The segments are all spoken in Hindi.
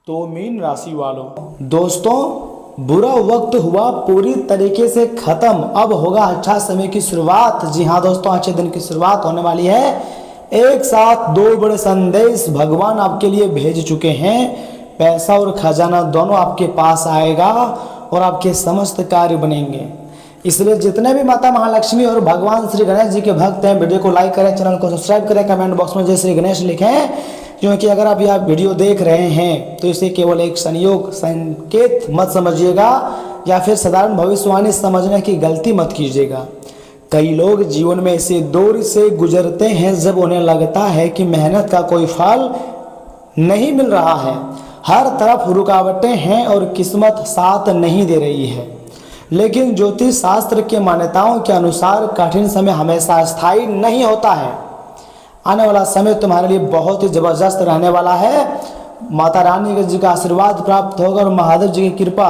तो मीन राशि वालों, दोस्तों बुरा वक्त हुआ पूरी तरीके से खत्म। अब होगा अच्छा समय की शुरुआत। जी हाँ दोस्तों, अच्छे दिन की शुरुआत होने वाली है। एक साथ दो बड़े संदेश भगवान आपके लिए भेज चुके हैं। पैसा और खजाना दोनों आपके पास आएगा और आपके समस्त कार्य बनेंगे। इसलिए जितने भी माता महालक्ष्मी और भगवान श्री गणेश जी के भक्त हैं, वीडियो को लाइक करें, चैनल को सब्सक्राइब करें, कमेंट बॉक्स में जय श्री गणेश लिखें। क्योंकि अगर आप यह वीडियो देख रहे हैं तो इसे केवल एक संयोग संकेत मत समझिएगा या फिर साधारण भविष्यवाणी समझने की गलती मत कीजिएगा। कई लोग जीवन में ऐसे दौर से गुजरते हैं जब उन्हें लगता है कि मेहनत का कोई फल नहीं मिल रहा है, हर तरफ रुकावटें हैं और किस्मत साथ नहीं दे रही है। लेकिन ज्योतिष शास्त्र के मान्यताओं के अनुसार कठिन समय हमेशा स्थायी नहीं होता है। आने वाला समय तुम्हारे लिए बहुत ही जबरदस्त रहने वाला है। माता रानी जी का आशीर्वाद प्राप्त होगा और महादेव जी की कृपा,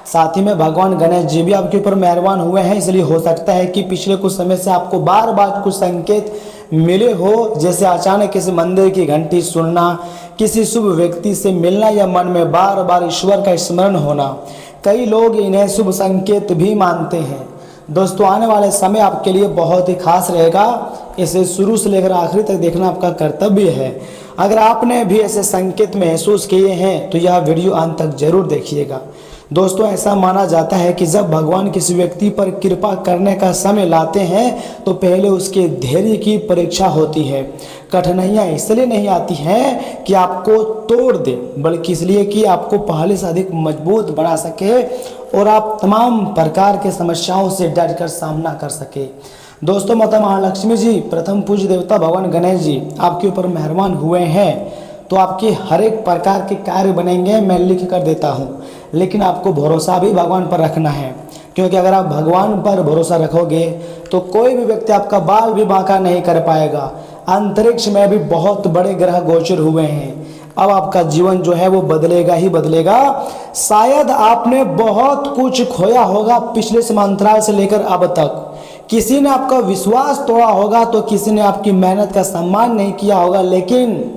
साथ ही में भगवान गणेश जी भी आपके ऊपर मेहरबान हुए हैं। इसलिए हो सकता है कि पिछले कुछ समय से आपको बार बार कुछ संकेत मिले हो, जैसे अचानक किसी मंदिर की घंटी सुनना, किसी शुभ व्यक्ति से मिलना या मन में बार बार ईश्वर का स्मरण होना। कई लोग इन्हें शुभ संकेत भी मानते हैं। दोस्तों आने वाले समय आपके लिए बहुत ही खास रहेगा। इसे शुरू से लेकर आखिरी तक देखना आपका कर्तव्य है। अगर आपने भी ऐसे संकेत महसूस किए हैं तो यह वीडियो अंत तक जरूर देखिएगा। दोस्तों ऐसा माना जाता है कि जब भगवान किसी व्यक्ति पर कृपा करने का समय लाते हैं तो पहले उसके धैर्य की परीक्षा होती है। कठिनाइयाँ इसलिए नहीं आती हैं कि आपको तोड़ दे, बल्कि इसलिए कि आपको पहले से अधिक मजबूत बना सके और आप तमाम प्रकार के समस्याओं से डटकर सामना कर सके। दोस्तों माता महालक्ष्मी जी, प्रथम पूज्य देवता भगवान गणेश जी आपके ऊपर मेहरबान हुए हैं तो आपके हर एक प्रकार के कार्य बनेंगे। मैं लिख कर देता हूँ, लेकिन आपको भरोसा भी भगवान पर रखना है। क्योंकि अगर आप भगवान पर भरोसा रखोगे तो कोई भी व्यक्ति आपका बाल भी बांका नहीं कर पाएगा। अंतरिक्ष में भी बहुत बड़े ग्रह गोचर हुए हैं। अब आपका जीवन जो है वो बदलेगा ही बदलेगा। शायद आपने बहुत कुछ खोया होगा पिछले समांतराल से लेकर अब तक। किसी ने आपका विश्वास तोड़ा होगा तो किसी ने आपकी मेहनत का सम्मान नहीं किया होगा। लेकिन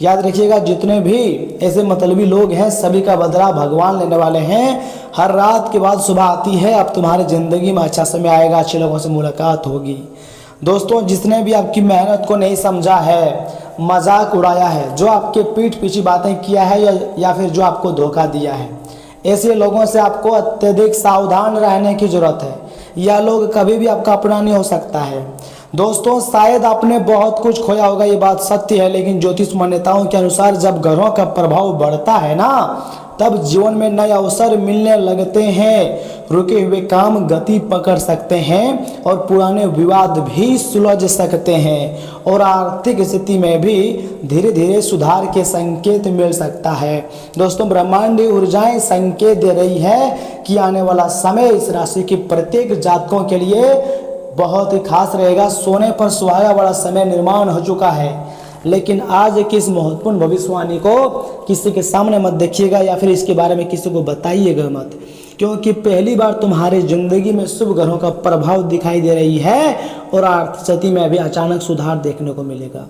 याद रखिएगा, जितने भी ऐसे मतलबी लोग हैं सभी का बदला भगवान लेने वाले हैं। हर रात के बाद सुबह आती है। अब तुम्हारी ज़िंदगी में अच्छा समय आएगा, अच्छे लोगों से मुलाकात होगी। दोस्तों जिसने भी आपकी मेहनत को नहीं समझा है, मजाक उड़ाया है, जो आपके पीठ पीछे बातें किया है या फिर जो आपको धोखा दिया है, ऐसे लोगों से आपको अत्यधिक सावधान रहने की ज़रूरत है। यह लोग कभी भी आपका अपना नहीं हो सकता है। दोस्तों शायद आपने बहुत कुछ खोया होगा, ये बात सत्य है। लेकिन ज्योतिष मान्यताओं के अनुसार जब ग्रहों का प्रभाव बढ़ता है ना, तब जीवन में नए अवसर मिलने लगते हैं। रुके हुए काम गति पकड़ सकते हैं और पुराने विवाद भी सुलझ सकते हैं और आर्थिक स्थिति में भी धीरे धीरे सुधार के संकेत मिल सकता है। दोस्तों ब्रह्मांडीय ऊर्जाएं संकेत दे रही है कि आने वाला समय इस राशि के प्रत्येक जातकों के लिए बहुत ही खास रहेगा। सोने पर सुहागा वाला समय निर्माण हो चुका है। लेकिन आज की इस महत्वपूर्ण भविष्यवाणी को किसी के सामने मत देखिएगा या फिर इसके बारे में किसी को बताइएगा मत, क्योंकि पहली बार तुम्हारी जिंदगी में शुभ ग्रहों का प्रभाव दिखाई दे रही है और आर्थिक स्थिति में भी अचानक सुधार देखने को मिलेगा।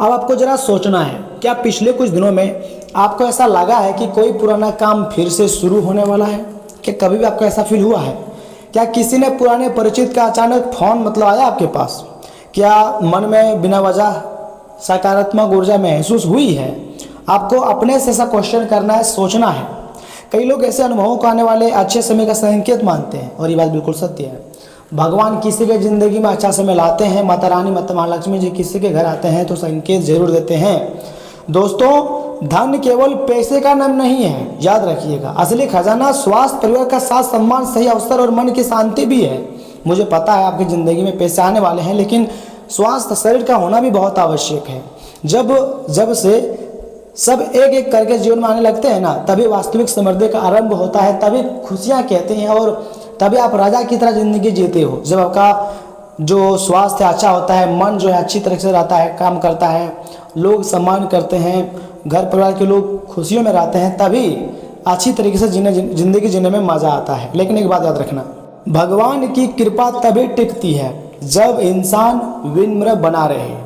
अब आपको जरा सोचना है, क्या पिछले कुछ दिनों में आपको ऐसा लगा है कि कोई पुराना काम फिर से शुरू होने वाला है? क्या कभी भी आपको ऐसा फील हुआ है? क्या किसी ने पुराने परिचित का अचानक फोन आया आपके पास? क्या मन में बिना वजह सकारात्मक ऊर्जा महसूस हुई है? आपको अपने से ऐसा क्वेश्चन करना है, सोचना है। कई लोग ऐसे अनुभवों को आने वाले अच्छे समय का संकेत मानते हैं और ये बात बिल्कुल सत्य है। भगवान किसी के जिंदगी में अच्छा समय लाते हैं, माता रानी माता महालक्ष्मी जी किसी के घर आते हैं तो संकेत जरूर देते हैं। दोस्तों धन केवल पैसे का नाम नहीं है, याद रखिएगा। असली खजाना स्वास्थ्य, परिवार का साथ सम्मान, सही अवसर और मन की शांति भी है। मुझे पता है आपकी ज़िंदगी में पैसे आने वाले हैं, लेकिन स्वास्थ्य शरीर का होना भी बहुत आवश्यक है। जब से सब एक एक करके जीवन में आने लगते हैं ना, तभी वास्तविक समृद्धि का आरंभ होता है, तभी खुशियाँ कहते हैं और तभी आप राजा की तरह ज़िंदगी जीते हो। जब आपका जो स्वास्थ्य अच्छा होता है, मन जो है अच्छी तरह से रहता है, काम करता है, लोग सम्मान करते हैं, घर परिवार के लोग खुशियों में रहते हैं, तभी अच्छी तरीके से ज़िंदगी जीने में मज़ा आता है। लेकिन एक बात याद रखना, भगवान की कृपा तभी टिकती है जब इंसान विनम्र बना रहे।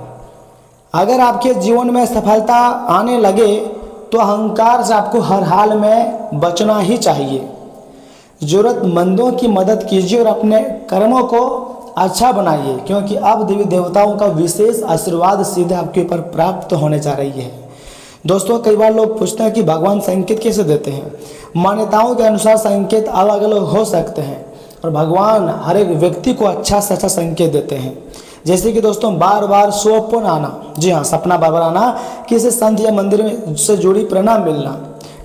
अगर आपके जीवन में सफलता आने लगे तो अहंकार से आपको हर हाल में बचना ही चाहिए। जरूरतमंदों की मदद कीजिए और अपने कर्मों को अच्छा बनाइए, क्योंकि अब देवी देवताओं का विशेष आशीर्वाद सीधे आपके ऊपर प्राप्त होने जा रही है। दोस्तों, कई बार लोग पूछते हैं कि भगवान संकेत कैसे देते हैं। मान्यताओं के अनुसार संकेत अलग अलग हो सकते हैं और भगवान हर एक व्यक्ति को अच्छा से अच्छा संकेत देते हैं। जैसे कि दोस्तों, बार बार स्वप्न आना, जी हाँ, सपना बार बार आना, किसी संत या मंदिर में से जुड़ी प्रेरणा मिलना,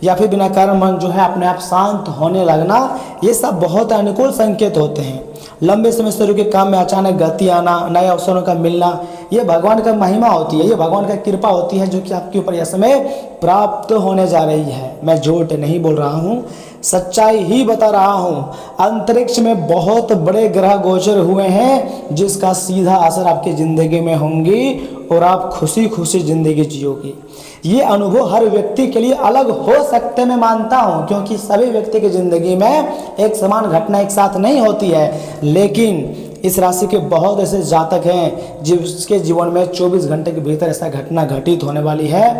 या फिर बिना कारण मन जो है अपने आप शांत होने लगना, ये सब बहुत अनुकूल संकेत होते हैं। लंबे समय से रुके काम में अचानक गति आना, नए अवसरों का मिलना, ये भगवान का महिमा होती है, ये भगवान का कृपा होती है जो कि आपके ऊपर यह समय प्राप्त होने जा रही है। मैं झूठ नहीं बोल रहा हूँ, सच्चाई ही बता रहा हूँ। अंतरिक्ष में बहुत बड़े ग्रह गोचर हुए हैं जिसका सीधा असर आपकी ज़िंदगी में होंगी और आप खुशी खुशी ज़िंदगी जियोगी। ये अनुभव हर व्यक्ति के लिए अलग हो सकते, मैं मानता हूँ, क्योंकि सभी व्यक्ति की ज़िंदगी में एक समान घटना एक साथ नहीं होती है। लेकिन इस राशि के बहुत ऐसे जातक हैं जिसके जीवन में 24 घंटे के भीतर ऐसा घटना घटित होने वाली है,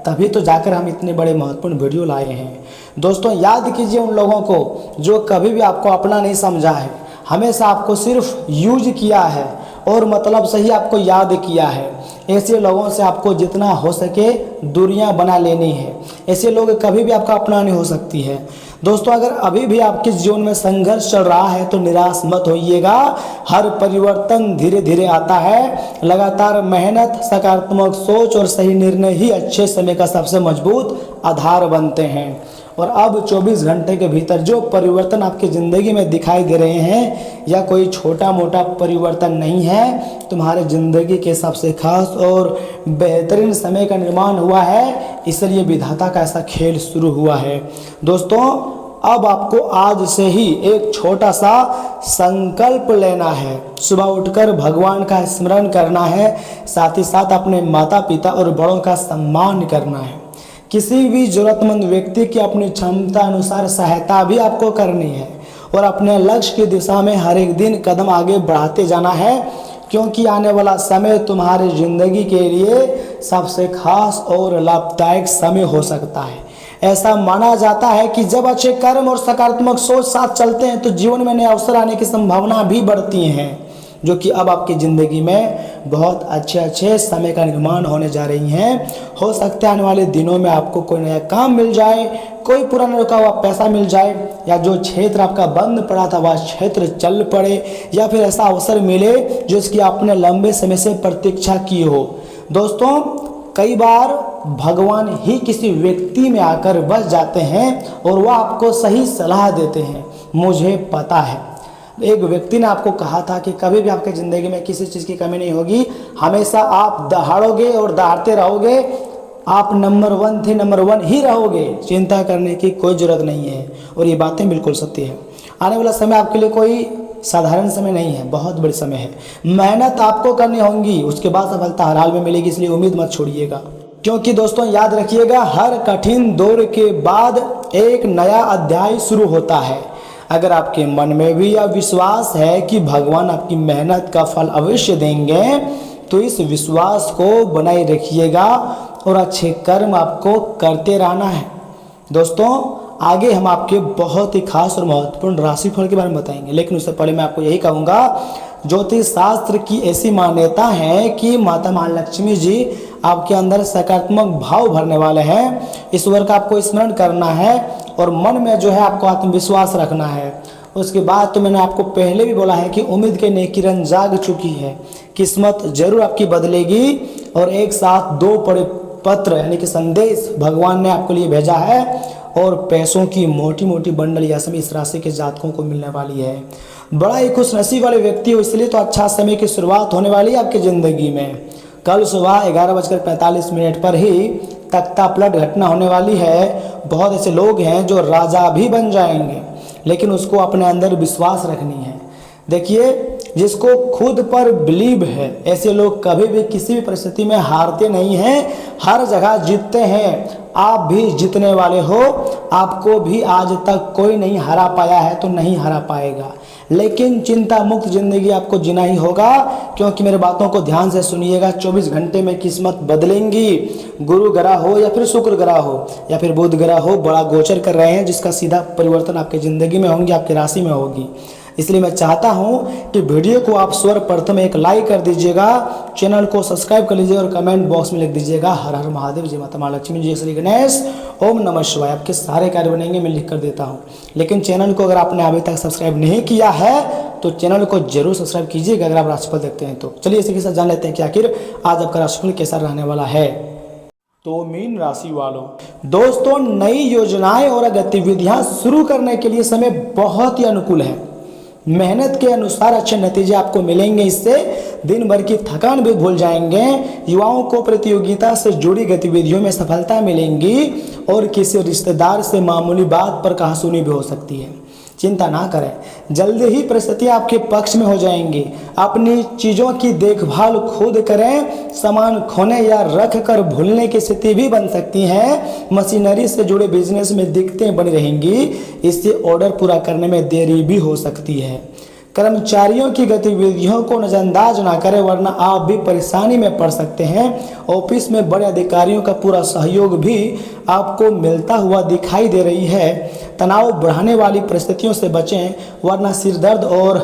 तभी तो जाकर हम इतने बड़े महत्वपूर्ण वीडियो लाए हैं। दोस्तों, याद कीजिए उन लोगों को जो कभी भी आपको अपना नहीं समझा है, हमेशा आपको सिर्फ यूज किया है और मतलब से ही आपको याद किया है। ऐसे लोगों से आपको जितना हो सके दूरियां बना लेनी है। ऐसे लोग कभी भी आपका अपना नहीं हो सकती है। दोस्तों, अगर अभी भी आपके जीवन में संघर्ष चल रहा है तो निराश मत होइएगा। हर परिवर्तन धीरे धीरे आता है। लगातार मेहनत, सकारात्मक सोच और सही निर्णय ही अच्छे समय का सबसे मजबूत आधार बनते हैं। और अब 24 घंटे के भीतर जो परिवर्तन आपकी ज़िंदगी में दिखाई दे रहे हैं, या कोई छोटा मोटा परिवर्तन नहीं है, तुम्हारे ज़िंदगी के सबसे खास और बेहतरीन समय का निर्माण हुआ है। इसलिए विधाता का ऐसा खेल शुरू हुआ है। दोस्तों, अब आपको आज से ही एक छोटा सा संकल्प लेना है। सुबह उठकर भगवान का स्मरण करना है, साथ ही साथ अपने माता पिता और बड़ों का सम्मान करना है। किसी भी जरूरतमंद व्यक्ति की अपनी क्षमता अनुसार सहायता भी आपको करनी है और अपने लक्ष्य की दिशा में हर एक दिन कदम आगे बढ़ाते जाना है, क्योंकि आने वाला समय तुम्हारी जिंदगी के लिए सबसे खास और लाभदायक समय हो सकता है। ऐसा माना जाता है कि जब अच्छे कर्म और सकारात्मक सोच साथ चलते हैं तो जीवन में नए अवसर आने की संभावना भी बढ़ती हैं, जो कि अब आपकी ज़िंदगी में बहुत अच्छे समय का निर्माण होने जा रही हैं। हो सकता है आने वाले दिनों में आपको कोई नया काम मिल जाए, कोई पुराना रुका हुआ पैसा मिल जाए, या जो क्षेत्र आपका बंद पड़ा था वह क्षेत्र चल पड़े, या फिर ऐसा अवसर मिले जिसकी आपने लंबे समय से प्रतीक्षा की हो। दोस्तों, कई बार भगवान ही किसी व्यक्ति में आकर बस जाते हैं और वह आपको सही सलाह देते हैं। मुझे पता है, एक व्यक्ति ने आपको कहा था कि कभी भी आपकी ज़िंदगी में किसी चीज़ की कमी नहीं होगी, हमेशा आप दहाड़ोगे और दहाड़ते रहोगे। आप नंबर 1 थे, नंबर 1 ही रहोगे। चिंता करने की कोई ज़रूरत नहीं है, और ये बातें बिल्कुल सत्य है। आने वाला समय आपके लिए कोई साधारण समय नहीं है, बहुत बड़ी समय है। मेहनत आपको करनी होगी, उसके बाद सफलता हर हाल में मिलेगी, इसलिए उम्मीद मत छोड़िएगा। क्योंकि दोस्तों, याद रखिएगा, हर कठिन दौर के बाद एक नया अध्याय शुरू होता है। अगर आपके मन में भी यह विश्वास है कि भगवान आपकी मेहनत का फल अवश्य देंगे, तो इस विश्वास को बनाए रखिएगा और अच्छे कर्म आपको करते रहना है। दोस्तों, आगे हम आपके बहुत ही खास और महत्वपूर्ण राशिफल के बारे में बताएंगे, लेकिन उससे पहले मैं आपको यही कहूँगा, ज्योतिष शास्त्र की ऐसी मान्यता है कि माता महालक्ष्मी जी आपके अंदर सकारात्मक भाव भरने वाले हैं। ईश्वर का आपको स्मरण करना है और मन में जो है आपको आत्मविश्वास रखना है। उसके बाद तो मैंने आपको पहले भी बोला है कि उम्मीद के नई किरण जाग चुकी है, किस्मत जरूर आपकी बदलेगी। और एक साथ 2 बड़े पत्र यानी कि संदेश भगवान ने आपके लिए भेजा है, और पैसों की मोटी मोटी बंडल या समय इस राशि के जातकों को मिलने वाली है। बड़ा ही खुश नसीब वाले व्यक्ति हो, इसलिए तो अच्छा समय की शुरुआत होने वाली है आपकी ज़िंदगी में। कल सुबह 11:45 पर ही तख्ता पलट घटना होने वाली है। बहुत ऐसे लोग हैं जो राजा भी बन जाएंगे, लेकिन उसको अपने अंदर विश्वास रखनी है। देखिए, जिसको खुद पर बिलीव है, ऐसे लोग कभी भी किसी भी परिस्थिति में हारते नहीं हैं, हर जगह जीतते हैं। आप भी जीतने वाले हो, आपको भी आज तक कोई नहीं हरा पाया है तो नहीं हरा पाएगा। लेकिन चिंता मुक्त जिंदगी आपको जीना ही होगा, क्योंकि मेरे बातों को ध्यान से सुनिएगा। 24 घंटे में किस्मत बदलेंगी। गुरु ग्रह हो या फिर शुक्र ग्रह हो या फिर बुध ग्रह हो, बड़ा गोचर कर रहे हैं, जिसका सीधा परिवर्तन आपकी ज़िंदगी में होंगी, आपकी राशि में होगी। इसलिए मैं चाहता हूं कि वीडियो को आप सर्वप्रथम एक लाइक कर दीजिएगा, चैनल को सब्सक्राइब कर लीजिए और कमेंट बॉक्स में लिख दीजिएगा हर हर महादेव, जय माता महालक्ष्मी, जय श्री गणेश, ओम नमः शिवाय। आपके सारे कार्य बनेंगे, मैं लिख कर देता हूं। लेकिन चैनल को अगर आपने अभी तक सब्सक्राइब नहीं किया है तो चैनल को जरूर सब्सक्राइब कीजिएगा अगर आप राशिफल देखते हैं तो। चलिए इसी के साथ जान लेते हैं कि आखिर आज आपका राशिफल कैसा रहने वाला है। तो मीन राशि वालों, दोस्तों नई योजनाएं और गतिविधियां शुरू करने के लिए समय बहुत ही अनुकूल है। मेहनत के अनुसार अच्छे नतीजे आपको मिलेंगे, इससे दिन भर की थकान भी भूल जाएंगे। युवाओं को प्रतियोगिता से जुड़ी गतिविधियों में सफलता मिलेंगी और किसी रिश्तेदार से मामूली बात पर कहासुनी भी हो सकती है। चिंता ना करें, जल्दी ही परिस्थितियां आपके पक्ष में हो जाएंगी। अपनी चीज़ों की देखभाल खुद करें, सामान खोने या रख कर भूलने की स्थिति भी बन सकती है। मशीनरी से जुड़े बिजनेस में दिक्कतें बनी रहेंगी, इससे ऑर्डर पूरा करने में देरी भी हो सकती है। कर्मचारियों की गतिविधियों को नज़रअंदाज ना करें, वरना आप भी परेशानी में पड़ सकते हैं। ऑफिस में बड़े अधिकारियों का पूरा सहयोग भी आपको मिलता हुआ दिखाई दे रही है। तनाव बढ़ाने वाली परिस्थितियों से बचें, वरना सिर दर्द और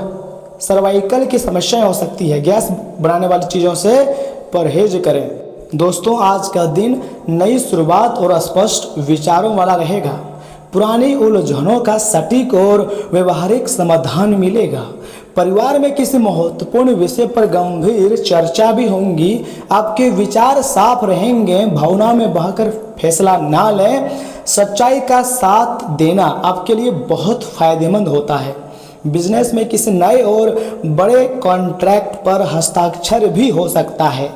सर्वाइकल की समस्याएं हो सकती है। गैस बढ़ाने वाली चीज़ों से परहेज करें। दोस्तों आज का दिन नई शुरुआत और स्पष्ट विचारों वाला रहेगा। पुरानी उलझनों का सटीक और व्यवहारिक समाधान मिलेगा। परिवार में किसी महत्वपूर्ण विषय पर गंभीर चर्चा भी होंगी। आपके विचार साफ रहेंगे, भावना में बहकर फैसला ना लें। सच्चाई का साथ देना आपके लिए बहुत फायदेमंद होता है। बिजनेस में किसी नए और बड़े कॉन्ट्रैक्ट पर हस्ताक्षर भी हो सकता है।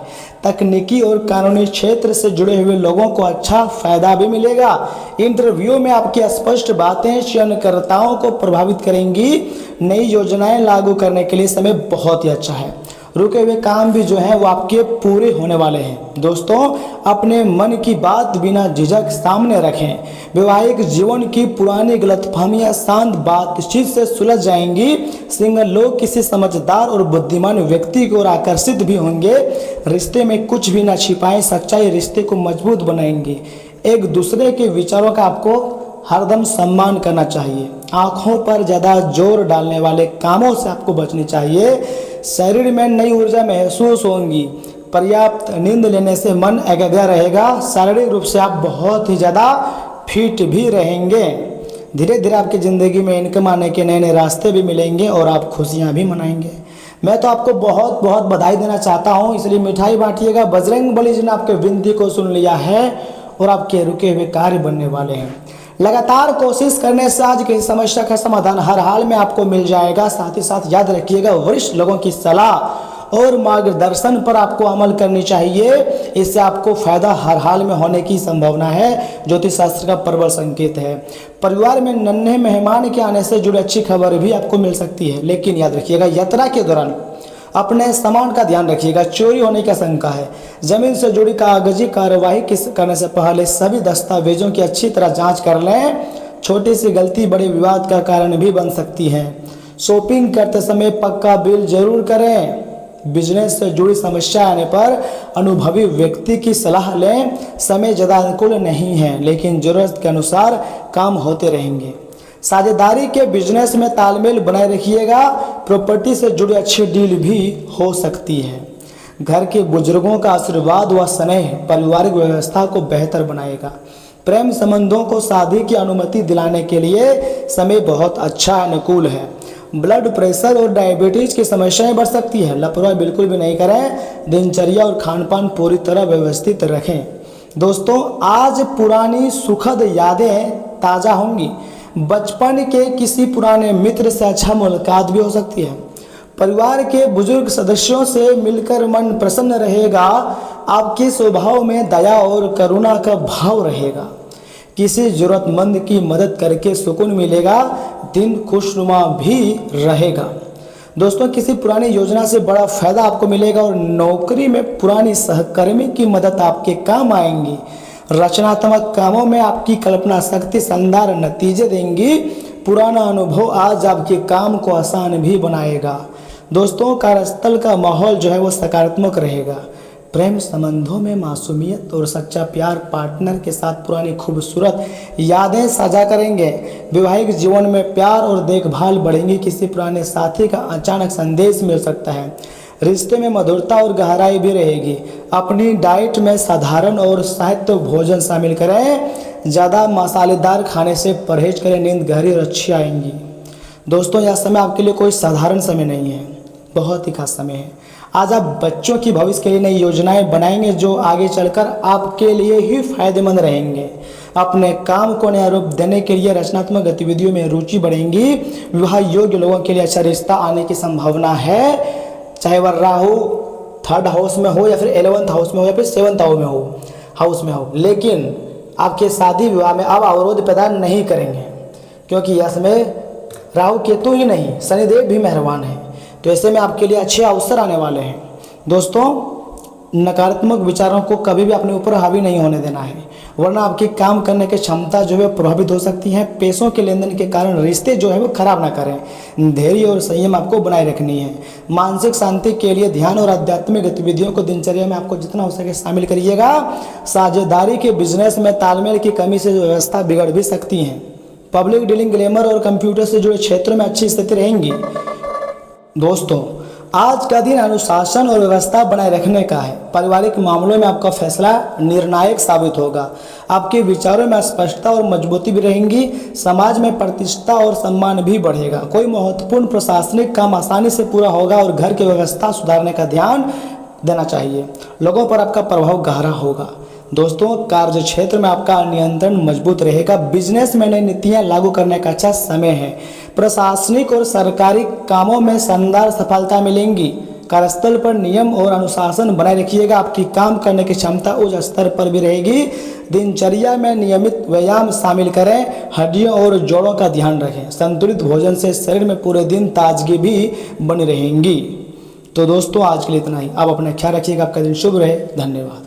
तकनीकी और कानूनी क्षेत्र से जुड़े हुए लोगों को अच्छा फायदा भी मिलेगा। इंटरव्यू में आपकी स्पष्ट बातें चयनकर्ताओं को प्रभावित करेंगी। नई योजनाएं लागू करने के लिए समय बहुत ही अच्छा है। रुके हुए काम भी जो है वो आपके पूरे होने वाले हैं। दोस्तों अपने मन की बात बिना झिझक सामने रखें। वैवाहिक जीवन की पुरानी गलतफहमियां शांत बातचीत से सुलझ जाएंगी। सिंगल लोग किसी समझदार और बुद्धिमान व्यक्ति की ओर आकर्षित भी होंगे। रिश्ते में कुछ भी ना छिपाएं, सच्चाई रिश्ते को मजबूत बनाएंगी। एक दूसरे के विचारों का आपको हरदम सम्मान करना चाहिए। आंखों पर ज़्यादा जोर डालने वाले कामों से आपको बचनी चाहिए। शरीर में नई ऊर्जा महसूस होंगी। पर्याप्त नींद लेने से मन एकाग्र रहेगा। शारीरिक रूप से आप बहुत ही ज़्यादा फिट भी रहेंगे। धीरे धीरे आपकी ज़िंदगी में इनकम आने के नए नए रास्ते भी मिलेंगे और आप खुशियाँ भी मनाएंगे। मैं तो आपको बहुत बहुत बधाई देना चाहता हूँ, इसलिए मिठाई बांटिएगा। बजरंगबली जी ने आपके विनती को सुन लिया है और आपके रुके हुए कार्य बनने वाले हैं। लगातार कोशिश करने से आज की समस्या का समाधान हर हाल में आपको मिल जाएगा। साथ ही साथ याद रखिएगा, वरिष्ठ लोगों की सलाह और मार्गदर्शन पर आपको अमल करनी चाहिए। इससे आपको फायदा हर हाल में होने की संभावना है। ज्योतिष शास्त्र का प्रबल संकेत है। परिवार में नन्हे मेहमान के आने से जुड़ी अच्छी खबर भी आपको मिल सकती है। लेकिन याद रखिएगा, यात्रा के दौरान अपने सामान का ध्यान रखिएगा, चोरी होने की आशंका है। जमीन से जुड़ी कागजी कार्यवाही करने से पहले सभी दस्तावेजों की अच्छी तरह जांच कर लें। छोटी सी गलती बड़े विवाद का कारण भी बन सकती है। शॉपिंग करते समय पक्का बिल जरूर करें। बिजनेस से जुड़ी समस्या आने पर अनुभवी व्यक्ति की सलाह लें। समय ज़्यादा अनुकूल नहीं है, लेकिन जरूरत के अनुसार काम होते रहेंगे। साझेदारी के बिजनेस में तालमेल बनाए रखिएगा। प्रॉपर्टी से जुड़ी अच्छी डील भी हो सकती है। घर के बुजुर्गों का आशीर्वाद व स्नेह पारिवारिक व्यवस्था को बेहतर बनाएगा। प्रेम संबंधों को शादी की अनुमति दिलाने के लिए समय बहुत अच्छा अनुकूल है। ब्लड प्रेशर और डायबिटीज की समस्याएं बढ़ सकती है। लापरवाही बिल्कुल भी नहीं करें। दिनचर्या और खानपान पूरी तरह व्यवस्थित रखें। दोस्तों आज पुरानी सुखद यादें ताज़ा होंगी। बचपन के किसी पुराने मित्र से अच्छा मुलाकात भी हो सकती है। परिवार के बुजुर्ग सदस्यों से मिलकर मन प्रसन्न रहेगा। आपके स्वभाव में दया और करुणा का भाव रहेगा। किसी जरूरतमंद की मदद करके सुकून मिलेगा। दिन खुशनुमा भी रहेगा। दोस्तों किसी पुरानी योजना से बड़ा फायदा आपको मिलेगा और नौकरी में पुरानी सहकर्मी की मदद आपके काम आएंगी। रचनात्मक कामों में आपकी कल्पना शक्ति शानदार नतीजे देंगी। पुराना अनुभव आज आपके काम को आसान भी बनाएगा। दोस्तों कार्यस्थल का माहौल जो है वो सकारात्मक रहेगा। प्रेम संबंधों में मासूमियत और सच्चा प्यार, पार्टनर के साथ पुरानी खूबसूरत यादें साझा करेंगे। वैवाहिक जीवन में प्यार और देखभाल बढ़ेंगी। किसी पुराने साथी का अचानक संदेश मिल सकता है। रिश्ते में मधुरता और गहराई भी रहेगी। अपनी डाइट में साधारण और साहित्य भोजन शामिल करें। ज़्यादा मसालेदार खाने से परहेज करें। नींद गहरी और अच्छी आएंगी। दोस्तों यह समय आपके लिए कोई साधारण समय नहीं है, बहुत ही खास समय है। आज आप बच्चों की भविष्य के लिए नई योजनाएं बनाएंगे जो आगे चलकर आपके लिए ही फायदेमंद रहेंगे। अपने काम को नया रूप देने के लिए रचनात्मक गतिविधियों में रुचि बढ़ेंगी। विवाह योग्य लोगों के लिए अच्छा रिश्ता आने की संभावना है, चाहे वह राहु 3rd हाउस में हो या फिर 11th हाउस में हो या फिर 7th हाउस में हो। लेकिन आपके शादी विवाह में अब अवरोध पैदा नहीं करेंगे, क्योंकि यह समय राहु केतु ही नहीं शनिदेव भी मेहरबान है। तो ऐसे में आपके लिए अच्छे अवसर आने वाले हैं। दोस्तों नकारात्मक विचारों को कभी भी अपने ऊपर हावी नहीं होने देना है, वरना आपकी काम करने की क्षमता जो है प्रभावित हो सकती है। पैसों के लेन देन के कारण रिश्ते जो है वो खराब ना करें। धैर्य और संयम आपको बनाए रखनी है। मानसिक शांति के लिए ध्यान और आध्यात्मिक गतिविधियों को दिनचर्या में आपको जितना हो सके शामिल करिएगा। साझेदारी के बिजनेस में तालमेल की कमी से व्यवस्था बिगड़ भी सकती है। पब्लिक डीलिंग, ग्लैमर और कंप्यूटर से जुड़े क्षेत्रों में अच्छी स्थिति रहेंगी। दोस्तों आज का दिन अनुशासन और व्यवस्था बनाए रखने का है। पारिवारिक मामलों में आपका फैसला निर्णायक साबित होगा। आपके विचारों में स्पष्टता और मजबूती भी रहेंगी। समाज में प्रतिष्ठा और सम्मान भी बढ़ेगा। कोई महत्वपूर्ण प्रशासनिक काम आसानी से पूरा होगा और घर की व्यवस्था सुधारने का ध्यान देना चाहिए। लोगों पर आपका प्रभाव गहरा होगा। दोस्तों कार्य क्षेत्र में आपका नियंत्रण मजबूत रहेगा। बिजनेस में नई नीतियां लागू करने का अच्छा समय है। प्रशासनिक और सरकारी कामों में शानदार सफलता मिलेंगी। कार्यस्थल पर नियम और अनुशासन बनाए रखिएगा। आपकी काम करने की क्षमता उच्च स्तर पर भी रहेगी। दिनचर्या में नियमित व्यायाम शामिल करें। हड्डियों और जोड़ों का ध्यान रखें। संतुलित भोजन से शरीर में पूरे दिन ताजगी भी बनी रहेंगी। तो दोस्तों आज के लिए इतना ही। आप अपना ख्याल रखिएगा। आपका दिन शुभ रहे। धन्यवाद।